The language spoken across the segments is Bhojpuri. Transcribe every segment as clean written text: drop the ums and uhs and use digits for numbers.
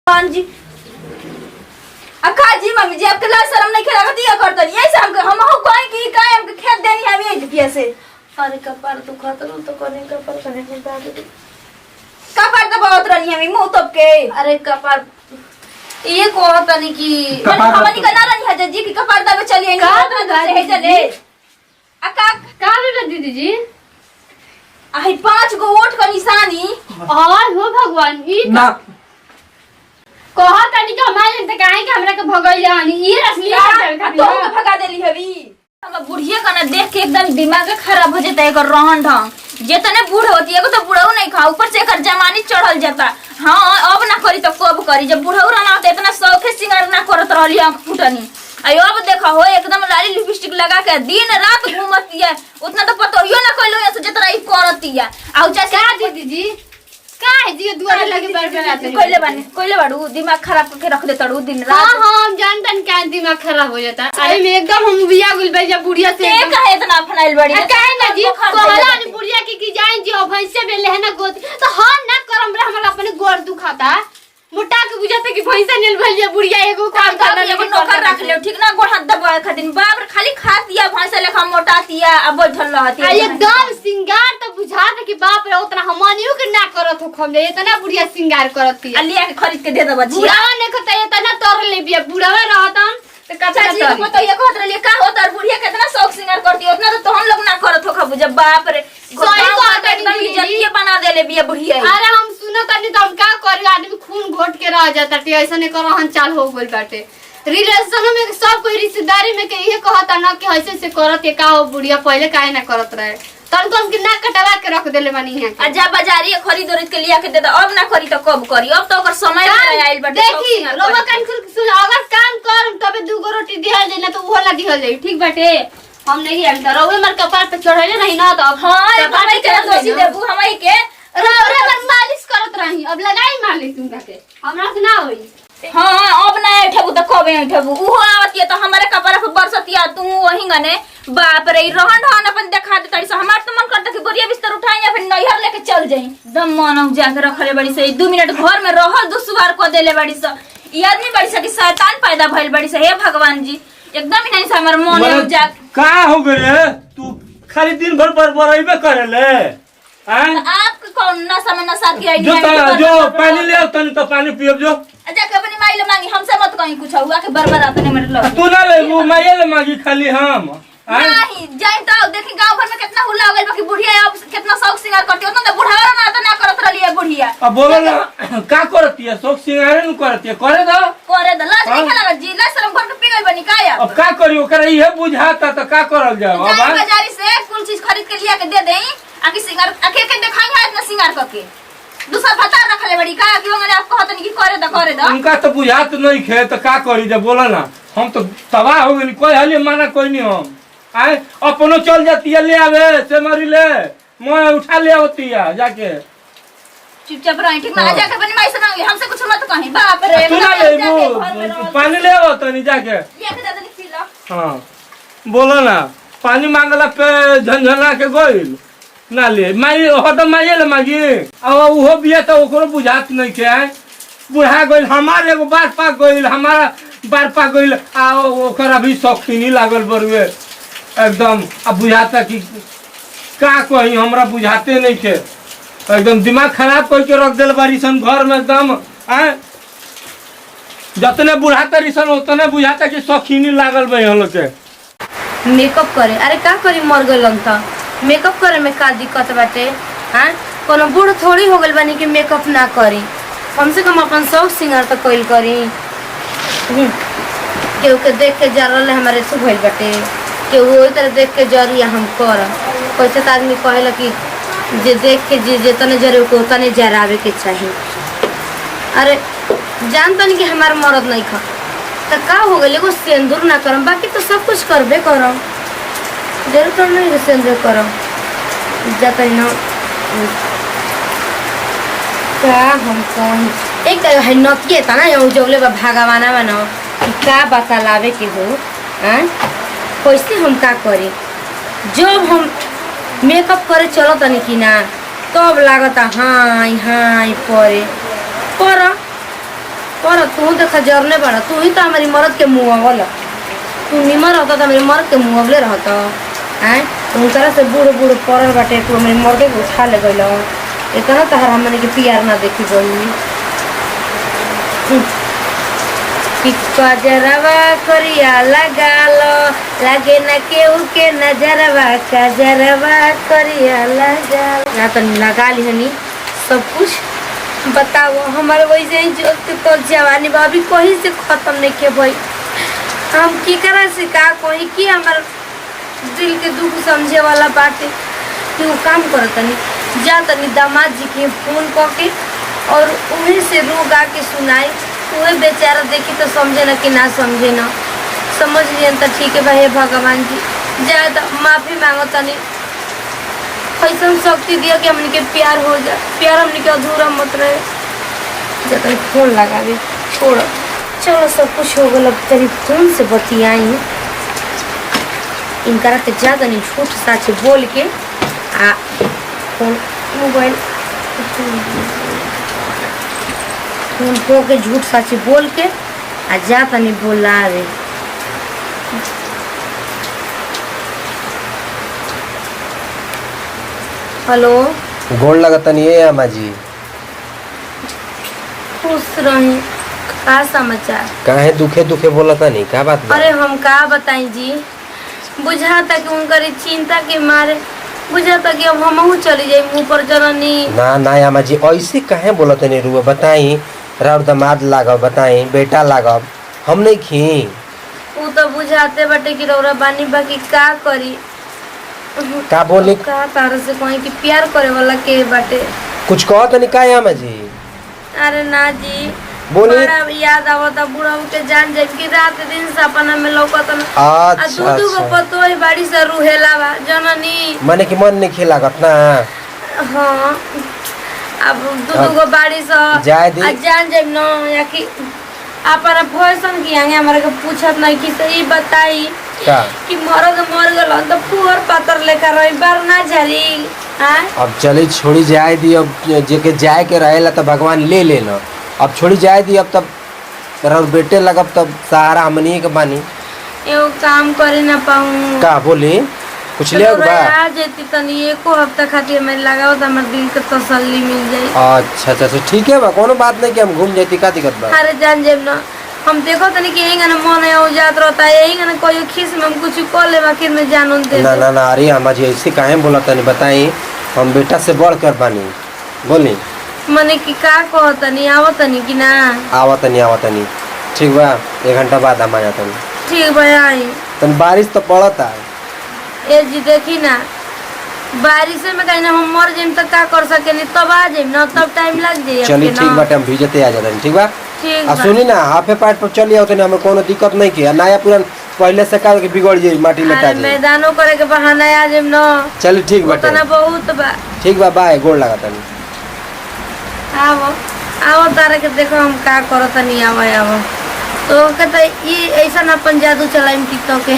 जी अक्का जी मम्मी जी आपके लाज शर्म नहीं खेला दिया करतन ऐसे हम हो कोई की काहे हमके खेत देनी हम ये रुपया से अरे कपार तो खत्म तो करने कपार करने के बाद कपार तो बहुत रनी है मुंह तब के अरे कपार ये को होता नहीं कि हमनी का ना रनी है जी की कपार दबे चलिए का है चले अक्का का ले दीदी जी आई 5 गो वोट का निशानी और हो भगवान ई ना कहा तनी के हमारे त काहे के हमरा के भगैले हनी ये रसली तो भगा देली हवी हम बुढ़िया का ना देख के एकदम दिमाग खराब हो जाता है एकर रहन ढंग जेतने बूढ़ होती है तो बूढ़ऊ नहीं खा ऊपर से एकर जवानी चढ़ल जाता। हां अब ना करी तो कब करी जब बूढ़ऊ रहना तो इतना शौक सिंगार ना करत रहली आंख फुटनी अयो अब देखा हो एकदम लाली लिपस्टिक लगा के दिन रात घूमती है उतना तो पतोहियो ना कइलो ऐसे जितना ई करती है आउ चाचा का दीदी जी का है जी दुआरे लगे बड़बड़ाते कोइले बाड़ू दिमाग खराब करके रख दे तड़ू दिन रात। हां हां हम जानतन का दिमाग खराब हो जाता अरे मैं एकदम हम बिया गुल बे जब बुढ़िया से ते काहे इतना फनाइल बड़ी काहे ना जी कहला नि बुढ़िया की जाए जी ओ भैंसे में लेहना गोद तो हम ना करम रे हमरा अपने गोर दुखाता मोटा के बुझाते कि भैंसा नेल भलिया बुढ़िया एगो काम करना एगो नौकर रख ले ठीक ना गोड़ हाथ दबाए खातिर बाप रे खाली खा दिया भैंसा लेखा मोटा दिया अब बैठल रहती आ एकदम सिंगार तो बुझाता कि बाप रे उतना हमनियो के ना करत हो हम इतना बुढ़िया सिंगार करती है लिया के खरीद के दे दे बच्ची बुढ़ावा ने कहता इतना तोर ले बिया बुढ़ावा रहतन तो कच्चा चाची को तो ये कहत रही का होता है बुढ़िया कितना शौक सिंगार करती है उतना तो हम लोग ना करत हो खबू जब बाप रे सही बात है एकदम इज्जतिए बना देले बिया बुढ़िया अरे हम सुनो तनी तो हम का करी आदमी खून घोट के रह जाता टे ऐसा ने करहन चाल हो गइल बाटे रिलेशन में सब कोई रिश्तेदारी में के ये कहता ना कि ऐसे से करत ये का हो बुढ़िया पहले काहे ना करत रहे तन को हम कि ना कटवा के रख देले मानी है आ जा बाजारी खरीद उरीद के लिया के दे दे अब ना करी तो कब करी अब तो ओकर समय आइल बाटे देखी रोवा कान सुन अगर काम कर तबे दूगो रोटी दिहल जाई ना तो वो ला दिहल जाई ठीक बाटे हम नहीं हम रोवे मर कपार पे चढ़ाइले नहीं ना तो अब हां भाई के दोषी देबू हमई के रोवे मर मालिश करत रही अब लगाई मालिश तुम के हमरा से ना होई हां अब ना उठबू तो कबे उठबू ऊ आवत है तो हमारे कपड़ा पे बरसतिया तू वही गने बाप रे रहन ढहन अपन देखा दे तड़ी से हमार तो मन करता कि बोरिया बिस्तर उठाई या फिर नैहर लेके चल जाई दम मनम जाके रखले बड़ी से 2 मिनट घर में रहल दुश्वार को देले बड़ी से ई आदमी बड़ी से कि शैतान पैदा भइल बड़ी से हे भगवान जी एकदम ही नहीं से हमर मन में जा का हो गए तू खाली दिन भर बरबरइबे करेले हैं आप कौन नशा में नशा की आई जो पानी ले आओ तनी तो पानी पियब जो अच्छा के अपनी माई ले मांगी हमसे मत कहीं कुछ हुआ के बर्बाद अपने मेरे लोग तू ना ले वो माये ले मांगी खाली हम नहीं जाई तो देखी गांव भर में कितना हुल्ला हो गइल बाकी बुढ़िया अब कितना शौक सिंगार करती उतना तो बुढ़ावा ना तो ना करत रहली है बुढ़िया अब बोलो ना का करती है शौक सिंगारे न करती है करे दो करे द लाज नहीं खेला जी लाज शर्म घर के पी गइल बनी काया अब का करी ओकरा इहे बुझाता तो का करल जाओ अब जाई बाजारी से कुल चीज खरीद के लिया के दे देई आके सिंगार आके के देखाई है इतना सिंगार करके दूसरा पता रखले बड़ी का कि हमरे आप कहत नहीं कि करे द उनका तो बुझात नहीं खे तो का करी जब बोला ना हम तो तबाह हो गई कोई हाली माना कोई नहीं हम आए अपनो चल जाती है ले आवे से मरी ले मैं उठा ले होती है जाके चुपचाप रही ठीक ना जाके अपनी माई से मांगी हमसे कुछ मत कहीं बाप रे तू ना ले वो पानी ले आओ तनी जाके ये के दादा पी लो हाँ बोलो ना पानी मांगला पे झंझना के गोइल ना ले माई हटम माइए ले मांगी अब वो बिया तो ओकरो बुझात नहीं के बुढ़ा गइल हमारे एगो बार पा गइल हमारा बार पा गइल आ ओकर अभी शौकीनी लागल बरुए एकदम अब बुझाता कि का कही हमरा बुझाते नहीं के एकदम दिमाग खराब करके रख दिल बारी सन घर में एकदम जतने बुढ़ाता रिसन उतने बुझाता कि शौकीनी लागल बे हम लोग के मेकअप करे अरे का करी मर गइलन त मेकअप करे में का दिक्कत बाटे हां कोनो बूढ़ थोड़ी हो गइल बानी कि मेकअप ना करी कम से कम अपन शौक सिंगार तो कइल करी केहू के देख के जरल हमारे से भइल बाटे केहू ओई तरह देख के जरिया हम कर कैसे त आदमी कहेला कि जे देख के जे जितने जरे को उतने जरावे के चाहिए अरे जानतनी कि हमार मरद नहीं खा तो का हो गइल एगो सिंदूर ना करम बाकी तो सब कुछ करबे करम जरूर तो नहीं सिंदूर करम जाता ना क्या हम कौन एक तो है नतिए ता ना यो जोले बा भगवाना बना कि का बता लावे के हो हैं कैसे हम का करी जब हम मेकअप करे चलो तनी कि ना तब लागता हाय हाय परे पर पर तू देखा जरने बड़ा, तू ही तो हमारी मरद के मुँह वाला, तू निमर रहता तो हमारी मरद के मुँह अगले रहता हैं। उनकरा से बूढ़ बूढ़ पड़ल बाटे, तू हमारी मर्दे को उठा ले गई इतना तहर हमने के प्यार ना देखी गई कि कजरवा करिया लगा लो लगे न केहू के नजरवा, कजरवा करिया लगा ना तो लगा ली हनी सब कुछ। बताओ हमारे वैसे ही जो तो जवानी भाभी कहीं से खत्म नहीं के भाई, हम की करा से का कोई कि हमार दिल के दुख समझे वाला बाटे कि वो काम करतनी जा तनी दामाद जी के फोन करके और उन्हीं से रो गा के सुनाई, वह बेचारा देखी तो समझे ना कि ना समझे ना, समझ लिए तो ठीक है भाई। हे भगवान जी ज़्यादा माफ़ी मांगो तनी, ऐसा शक्ति दिया कि हमने के प्यार हो जाए, प्यार हमने के अधूरा मत रहे। जब तक फोन लगावे छोड़, चलो सब कुछ हो गया, तेरी फोन से बतियाई इनकरा के ज़्यादा नहीं झूठ सच बोल के आ फोन मोबाइल फोन को के झूठ सच बोल के आ जाता नहीं बोलावे। हेलो गोड़ लगता नहीं है अम्मा जी। खुश रही, का समाचार? काहे दुखे दुखे बोलता नहीं, का बात बा? अरे हम का बताई जी, बुझाता कि उनकर चिंता के मारे बुझाता कि अब हमहू चली जाई मुँह पर जननी। ना ना अम्मा जी ऐसे काहे बोलता नहीं रुआ, बताई राउर दामाद लागब, बताई बेटा लागब, हम नहीं खी। वो तो बुझाते बाटे कि रौरा बानी बाकी का करी, का बोली का तार से कहीं कि प्यार करे वाला के बाटे। कुछ कहो तो नहीं का अम्मा जी? अरे ना जी बोली बड़ा याद आवता बुढ़ा के जान जाए कि रात दिन सपना में लौकत ना। अच्छा दूधू को पतो है बाड़ी से रूहेला बा जननी, माने कि मन नहीं खिलागत ना। हाँ अब दूधू को बाड़ी से जाए दी जान जाए न या कि अपना फैशन की आगे हमारे को पूछत नहीं कि तो ये बताई का कि मरद मर गल तो पुअर पातर लेकर रही बार ना झरी। अब चली छोड़ी जाए दी, अब जेके जाए के रहेला तो भगवान ले लेना, अब छोड़ी जाए दी, अब तब राउर बेटे लगब तब सहारा हमनी के बानी। एगो काम करे ना पाऊँ का बोली कुछ ले बा? आ जेती तनी एको हफ्ता खातिर मैं लगाओ तो हमारे दिल के तसल्ली मिल जाए। अच्छा अच्छा अच्छा ठीक है बा, कोनो बात नहीं कि हम घूम जाती, का दिक्कत बा? अरे जान जेब ना हम देखो तनी कि यही गाना मन है जात रहता है, यही गाना कोई खीस में हम कुछ कॉल ले आखिर में जानून दे। ना ना ना अरे अम्मा जी ऐसे काहे बोला तनी, बताई हम बेटा से बढ़ कर बानी, बोली मने कि का कहो तनी आवो तनी कि ना? आवा तनी ठीक बा, 1 घंटा बाद हम आ जाता। ठीक भाई आई तन बारिश तो पड़ता ए जी देखी ना बारिश में कहीं ना हम मर जाइम तो का कर सके नहीं, तब आ जाइम ना, तब टाइम लग जाए। चलिए ठीक बाटे, हम भीजते आ जाते ठीक बा। ठीक आ सुनी ना हाफे पाट पर चली आओ, हमें कोनो दिक्कत नहीं किया, नया पुरान पहले से का बिगड़ जाई, माटी लटा जाई, मैदानों करे के बहाना आ जाइम ना। चलिए ठीक बाटे, उतना बहुत बा। ठीक बा, बाय, गोड़ लगा तनी। आवो आवो तारे के देखो हम का करो तनी, आवो आवो तो कहता ये ऐसा ना अपन जादू चलाइम कि तो के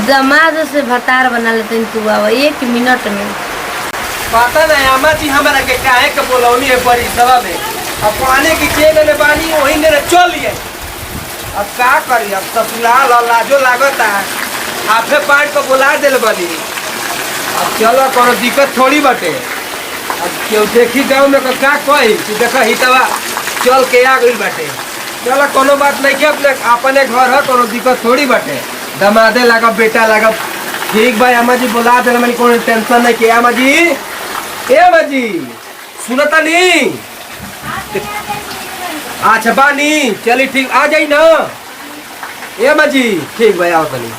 दमाद से भतार बना लेते हैं। तू आवो 1 मिनट में। पता नहीं अम्मा जी हमारा के काहे के बोलौनी है बड़ी सभा में, अब पानी की चेन में बानी वही ने चल लिए, अब का करी, अब ससुराल और लाजो लागता है, हाफे पाट को बुला दिल बनी, अब चलो कोनो दिक्कत थोड़ी बटे, अब क्यों देखी गाँव में का कही कि देखा हितवा चल के आ गई बाटे, चलो कोनो बात नहीं के, अपने घर है, कोनो दिक्कत थोड़ी बटे, दमादे लागब बेटा लागब, ठीक भाई अम्मा जी बुला दे, मैंने कोई टेंशन नहीं किया। अम्मा जी ए अम्मा जी सुनता नहीं, अच्छा बानी चली ठीक आ जाई ना ए अम्मा जी, ठीक भाई आओ तनी।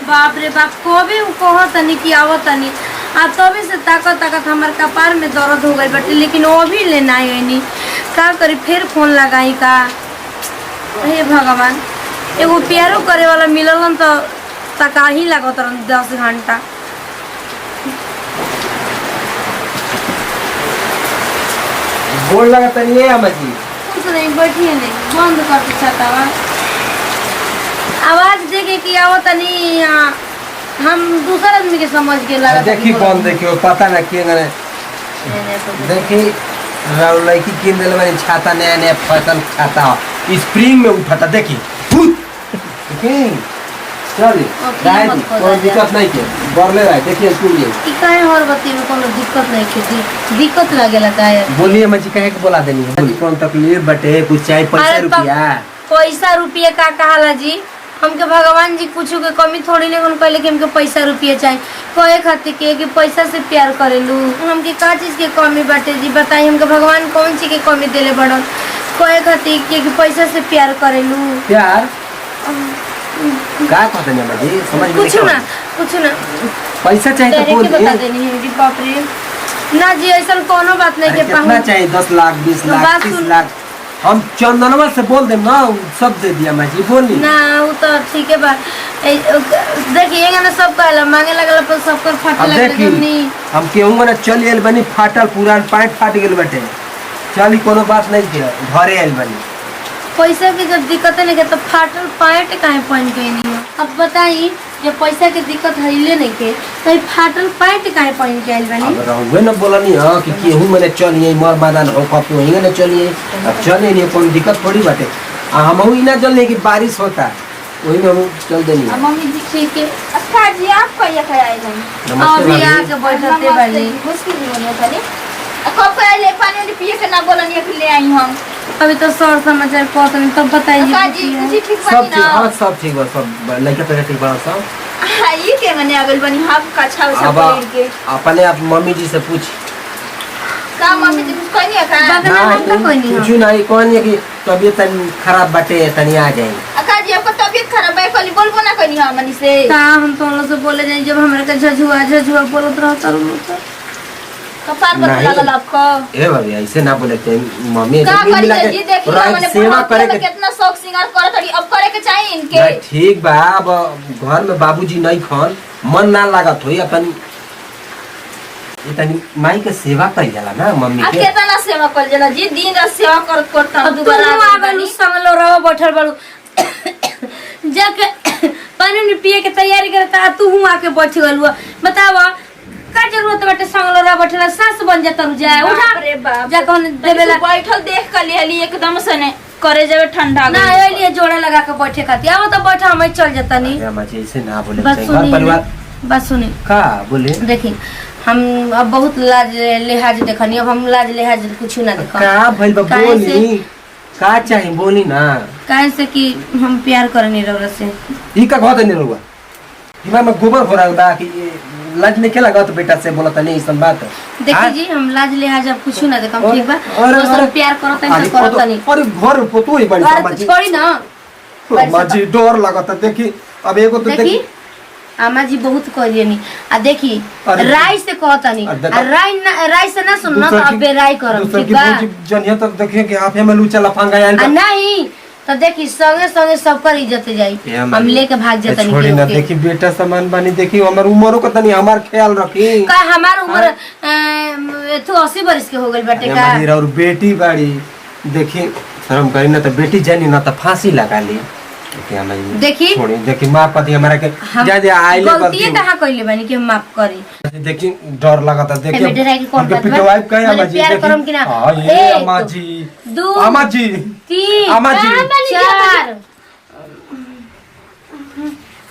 बाप रे बाप कभी कहो तनी कि आवो तनी, आ तभी से ताकत ताकत हमारे कपार में दर्द हो गई बटे, लेकिन वो भी लेना है नहीं, का करी फिर फोन लगाई का। हे भगवान एगो प्यारो करे वाला मिललन तो तका ही लागत 10 घंटा। गोड़ लगा तनी है अम्मा जी? कुछ नहीं, बैठिए नहीं, बंद कर दे छतावा, आवाज देके कि आवो तनी, हम दूसरा आदमी के समझ के लगा। देखी बंद देखियो, पता ना के गने देखी राहुल लड़की किन दिले बानी छाता नया नया फैशन छाता स्प्रिंग में उठाता देखी देखी चल राय मत खोजा कोई जा। दिक्कत नहीं के बरले राय देखिए स्कूल ये ई काहे हर बत्ती में कोनो दिक्कत नहीं खेती दिक्कत लागेला काहे बोलिए मजी कहे के बोला देनी है कौन तकलीफ बटे कुछ चाहिए पैसा अरे रुपया पैसा रुपया का कहाला जी हमके भगवान जी कुछ के कमी थोड़ी नहीं कहले कि हमके पैसा रुपया चाहिए कहे खातिर के कि पैसा से प्यार करेलू हमके का चीज के कमी बाटे जी बताई हमके भगवान कौन चीज के कमी देले बड़न कहे खातिर के कि पैसा से प्यार करेलू प्यार का कहते हैं मजी समझ में कुछ ना पैसा चाहिए तेरे तो के बता बोल देनी है जी बाप रे ना जी ऐसा कोनो बात नहीं के कितना पाहु चाहिए 10 लाख 20 लाख बात 30 सुन। लाख हम चंदनवा से बोल देम ना उ सब दे दिया मजी बोली ना वो तो ठीक है बात देखिए ना सब कहला मांगे लगला पर सब कर फाटे अब लगला देखी जमनी हम केहूँ ना चल आयल बनी फाटल पूरा पैंट फाट गेल बटे चली कोनो बात नहीं के घरे आयल बनी पैसा की जब दिक्कत नहीं के तो फाटल पैंट काहे पहन के नहीं अब बताई जब पैसा के दिक्कत हइले नहीं के तो फाटल पैंट काहे पहन के आइल बानी अब रहुए न बोलनी हां कि केहू मैंने चलिए मर मैदान हो कप वहीं ना चलिए अब चले नहीं कोई दिक्कत थोड़ी बाटे हम ही ना चलने की बारिश होता वही में हम चल देनी अब मम्मी जी ठीक है अच्छा जी आप कहिए खाए जाएंगे नमस्ते अभी भाभी आके बैठते बानी मुश्किल नहीं होने वाली कब ले पानी वाली पिए के ना बोलनी है ले आई हम अभी तो सर समाचार कहत नहीं तब बताइए का जी कुछ ठीक सब बानी ठीक ना हां सब ठीक बा सब लड़का पे ठीक बा सब ये के मने अगल बनी हाफ का छाव अब सब पकड़ के अपने आप मम्मी जी से पूछ का मम्मी जी कुछ कह नहीं का बगल में हम का कोई नहीं कुछ नहीं कौन है कि तबीयत तनी खराब बाटे तनी आ जाए अका जी आपका तबीयत खराब है कल बोलबो ना कनी हां मनी से का हम तो लोग से बोले जाए जब हमरा के झझुआ बोलत रहता लोग कपार पर नहीं। लागल आपको ए भाभी ऐसे ना बोले थे मम्मी का से मिल मिला करिए जी के देखिए पूरा मैंने सेवा करे के कितना शौक सिंगार करत हड़ी अब करे के चाहिए इनके नहीं, ठीक बा अब घर में बाबूजी नहीं खन मन ना लागत होई अपन ये तनी माई के सेवा कइल जाला ना मम्मी अब के कितना सेवा कर जला जी दिन रात सेवा करत करत अब तू दोबारा आ गलू संगलो रहो बैठल बाड़ू जाके पानी में पिए के तैयारी करता तू हूं आके बैठ गलू बतावा का जरूरत बाटे संगलो रहो बैठल सास बन जाता रु जाए उठा अरे बाप जा कहने देवेला बैठल देख कर लेली एकदम से ने करे जावे ठंडा ना एलिए जोड़ा लगा के बैठे खाती आओ तो बैठा हम चल जाता नहीं अरे अम्मा जी ऐसे ना बोले बस चाहिए। घर सुनिए परिवार बस सुनी का बोले देखी हम अब बहुत लाज लिहाज देखनी अब हम लाज लिहाज कुछ ना देखा का भइल बा काहे से? बोली का चाहे बोली ना काहे से कि हम प्यार करनी रौरा से ई का कहत नहीं रहुआ दिमाग में गोबर हो रहा बा कि ये लाज नहीं खेला गत बेटा से बोलत नहीं इसन बात देखी जी हम लाज लिहाज अब कुछ ना देखम और- ठीक बा और- तो सब और- प्यार करत अरे नहीं करत नहीं अरे घर पोतो ही बड़ी बात समझ छोड़ी ना अम्मा जी डर लगत देखी अब एगो तो देखी देखी अम्मा जी बहुत करियनी आ देखी अरे राय से कहतनी अरे देखो। आ राय से ना सुन ना तो दूसर की- अब बेराय करम दूसर ठीक की बा भौजी जनिया तक देखिए कि आप में लूचा लफांगा यार आ नहीं तो देखी संगे संगे सबकर इज्जत जाई हम लेके भाग जाता छोड़ी ना नहीं देखी बेटा सामान बानी देखी हमर उम्रो का तनी हमार ख्याल रखी का हमार उम्र तो 80 बरस के हो गइल बाटे का हमारी और बेटी बाड़ी देखी शर्म करी ना तो बेटी जानी ना तो फांसी लगा ली देखी हमारी देखी छोड़ी देखी माँ पति हमारा के हम जा जा आइले गलती कहाँ कइले बानी कि हम माफ करी देखी डर लगा था देखी एमे डराई के कौन उनके बात बा? पिटवाई कहे अम्मा मैंने जी प्यार करम कि ना? हां ये एक, अम्मा जी दू, अम्मा जी 3 अम्मा जी 4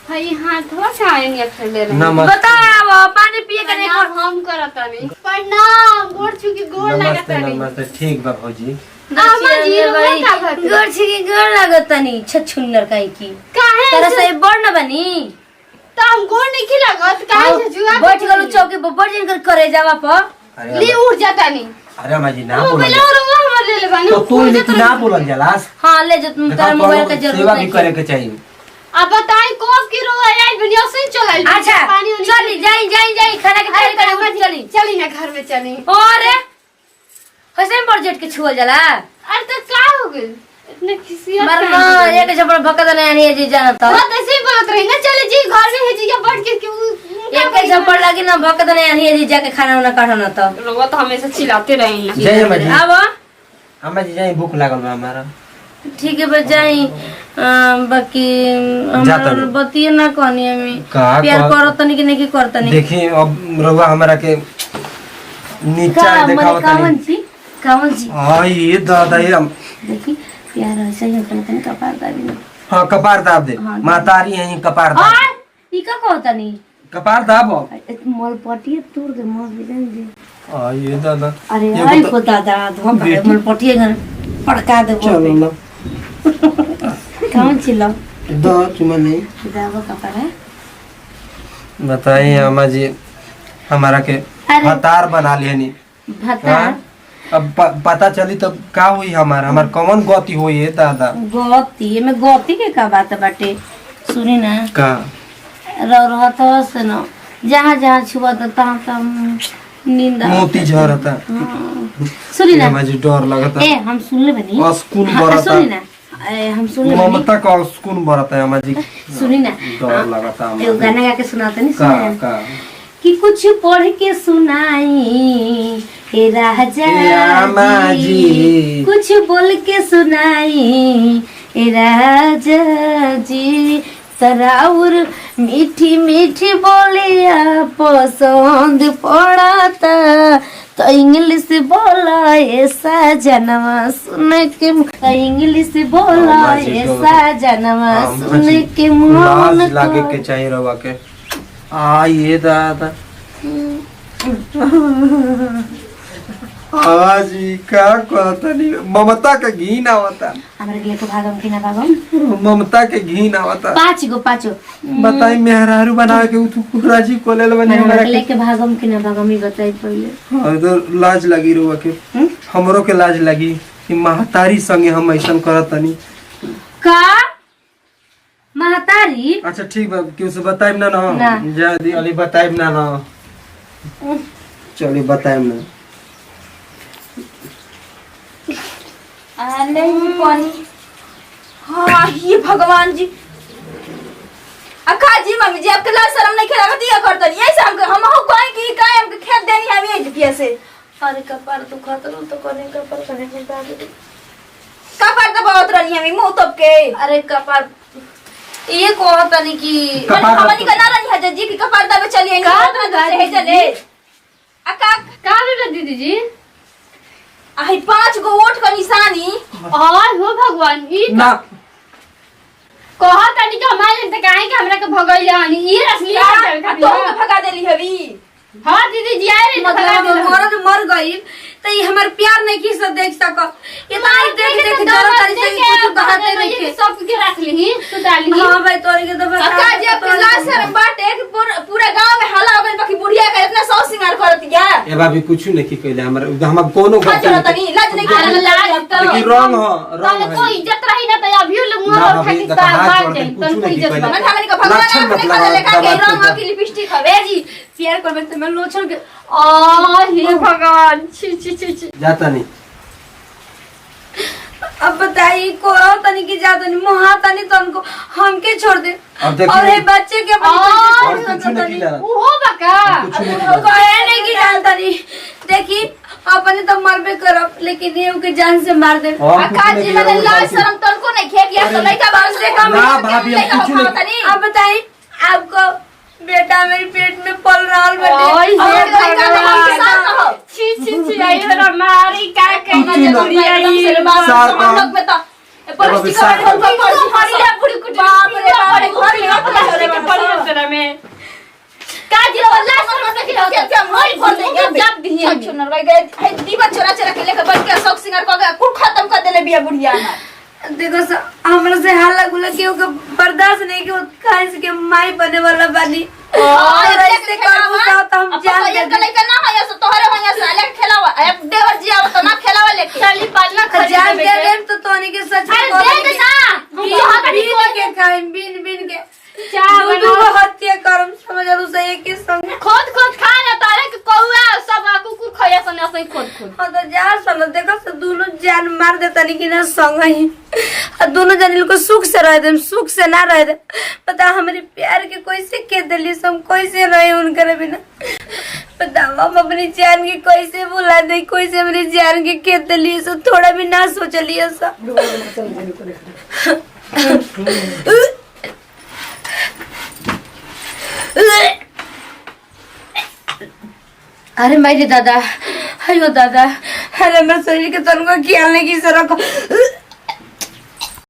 भाई हाथवा से आएंगे खेले रहे नमस्ते बताओ पानी पिए के नहीं प्रणाम हम करता नहीं प्रणाम गोड़ छुकी गोड़ नमस्ते लगता नहीं नमस्ते ठीक बा भौजी अम्मा जी रुआ का भत गोड़ छिकी गोड़ लागत नहीं छछुन्नर काई की काहे तेरा से बड़ न बनी तो हम गोड़ नहीं खिलागत काहे से जुआ बैठ गलू चौकी पर बड़ जिनकर करे जावा पर अरे ली उठ जाता नहीं अरे अम्मा जी ना मोबाइल बोलो और वो हमर ले ले बानी तो तू लेकिन ना बोलल जलास हां ले जो तुम तेरा मोबाइल का सेवा जरूरत भी नहीं करे के चाहिए अब बताई कब की रोआ आई बनिया से चलाई अच्छा चली जाई खाना के तैयारी करे उठ चली चली ना घर में चली और कैसे बजट के छुअल जाला अरे तो का हो गइल इतने खिसियत मरना एक झपड़ भकत नहीं आनी जी जानत बात ऐसे ही बोलत रही ना चले जी घर में है जी या बैठ के क्यों एक झपड़ लगी ना भकत नहीं आनी जी जाके खाना उना काढ़ो ना तो रोआ तो हमेशा चिल्लाते रही ना जय अम्मा जी अब अम्मा जी जाई भूख लागल बा हमारा ठीक है बजाई बाकी जाता हमार नहीं। बतिए ना कहनी हमें का प्यार कह- करत नहीं कि नहीं करत नहीं देखी अब रउआ हमरा के नीचा का देखावत मने कावन नहीं छी कहाँ जी हाँ ये दादा ये देखी प्यार ऐसा ही होता है कपार दाबी ना हाँ कपार दाब दे हाँ, मातारी है कपार दाब और ई का कहता नहीं कपार दाब मोल पटिए तोड़ दे मोल बिगन दे हाँ ये दादा अरे ये आई बता- को दादा धोखा है बेटी। मोल पटिए गन पड़का दे चलो बोल ना कौन चिल्ला दो चुमा नहीं दावा कपार है बताइए अम्मा जी हमारा के अरे। हतार बना लिया नी भता अब पता चली तब का हुई हमार कौन गति हुई है दादा गोती में गोती के का बात बाटे सुनी ना का रहत से न जहाँ जहाँ छुआ तो तहाँ तहाँ नींद आवत। मोती झरता हाँ। सुनी ना अम्मा जी डर लगता ए हम सुन ले बनी अस्कुन हाँ, बरता सुनी ना हम सुन ले बनी ममता का अस्कुन बरता है अम्मा जी सुनी ना डर लगता एगो अम्मा गाना गा के सुनाते नहीं का सुना का कि कुछ पढ़ के सुनाई हे राजा ए अम्मा जी। कुछ बोल के सुनाई हे राजा जी सराउर मीठी मीठी बोलिया पसंद पड़ता तो इंग्लिश बोला ऐसा जनवा सुन के तो इंग्लिश बोला अम्मा जी, ऐसा जनवा अम्मा सुन जी, के मन लाज लागे के चाहिए रवा के आ ये दादा हाँ जी का कहता नहीं ममता का घी ना होता हमारे लिए तो भागम कि ना भागम ममता के घी ना होता पाँचो बताई मेहरारू बना के उठू राजी कोलेल बने हमारे हमारा लेके भागम कि ना भागम ही बताई पहले और तो लाज लगी रुआ के हमरो के लाज लगी कि महतारी संगे हम ऐसा करत तनी का महतारी अच्छा ठीक बा क्यों से बताइब ना ना। ना जा दी अली बताइब ना ना चलिए बताइब ना नहीं पानी हाँ ये भगवान जी अक्का जी मम्मी जी आपके लाज शर्म नहीं खेला दिया करता नहीं ऐसा हम हो कोई की काय हमके खेत देनी है अभी जुतिया से अरे कपार दुखात रहो तो कोने कपार कने में डाल दे कपार तो बहुत रही है मुंह तब के अरे कपार ये कहता नहीं कि कपार हमनी का ना रही है जी की कपार दबे चलिए का नहीं से है चले अक्का का बेटा दीदी जी आई 5 गो वोट का निशानी और हो भगवान ई ना कहा तनी के हमारे त काहे के हमरा के भगैले हनी ई रसली तो भगा देली हवी हां दीदी जी आए रे तो भगा मतलब देला मरद मर गई तो ये हमार प्यार नहीं की सब देख सको ये तो आई देख देख जरा तारी से कुछ बहाते नहीं के सब के रख ली तो डाली हां भाई तोरी के तो बता अक्का जी आपके लाज शर्म बाटे कि पूरा गांव में हल्ला हो गइल बाकी बुढ़िया का इतना सौ सिंगार करतिया ए भाभी कुछ नहीं की कहले हम कोनो लाज गलती रहता नहीं लाज नहीं अरे लाज तो लेकिन रंग हो ताले रंग तो है इज्जत रही ना तो अभी लोग ना मुंह भाभी, उठा के तो हाथ मार जोड़ के जाए कुछ तो नहीं इज्जत कहले। बात मन हमनी का भगवान लक्षण अपने मतलब खाने लेका के दबाव रंग तो की लिपस्टिक हवे जी प्यार करबे तो मैं लोचल के आ हे भगवान छी छी छी छी जाता नहीं अब बताइए को तनी की जात नहीं मोहा तनी तन को हमके छोड़ दे अब देखिए। और ये बच्चे के और कुछ नहीं की जाना ओ हो बका कुछ नहीं की जाना कहे नहीं की जानता नहीं देखी अपने तो मरबे करब लेकिन ये के जान से मार दे और कुछ अक्का नहीं जी की मैंने जाना लाज शर्म तनको नहीं खेत या तो लइका बार से कम ना भाभी, हम कुछ नहीं- अब बताइए आपको बेटा मेरे पेट में पल रहा ओए बटे हे और लइका तो हम किसान न हो छी छी छी आई रे मारी का कहीं कहीं ना जरूरी है एकदम से बात सार हम लोग में तो परिस्थिति का सार हम तो हरी ले बुढ़ी कुछ बाप रे बाप घर में अपना पड़ी चले पड़ी तेरा में का जी वाला समझ के क्या मोई भर देंगे जब दिए छन छन रह गए है दीवा चोरा चोरा के लेके बैठ के शौक सिंगार को गया कुल खत्म कर देले बिया बुढ़िया ना देखो हमरा से हल्ला गुला के बर्दाश्त नहीं के खाए से के माई बने वाला बानी और ऐसे करबू तो हम जान दे ये लेके ना है सो तोहरे होया से लेके खेलावा अब देवर जी आव तो ना खेलावा लेके चली पालना जान खरीद दे देम तो तोनी के सच अरे दे दे ना बीन के खाए बीन बीन के क्या दूध हत्या करम समझ लो से एक के संग खोद खोद खा ना तारे के कौआ सब कुकुर खया सने सही खोद खोद हाँ तो यार सुनो देखो से दोनों जान मार देता नहीं कि ना संग ही और दोनों जन को सुख से रह दे सुख से ना रह दे पता हमारे प्यार के कैसे के दिली हम कैसे रहे उनके बिना बताओ हम अपनी जान के कैसे बुला दे कैसे हमारी जान के दिली सो थोड़ा भी ना सोचलिए सब अरे मेरे दादा अयो दादा अरे मेरे शरीर के तनको ख्याल नहीं की सर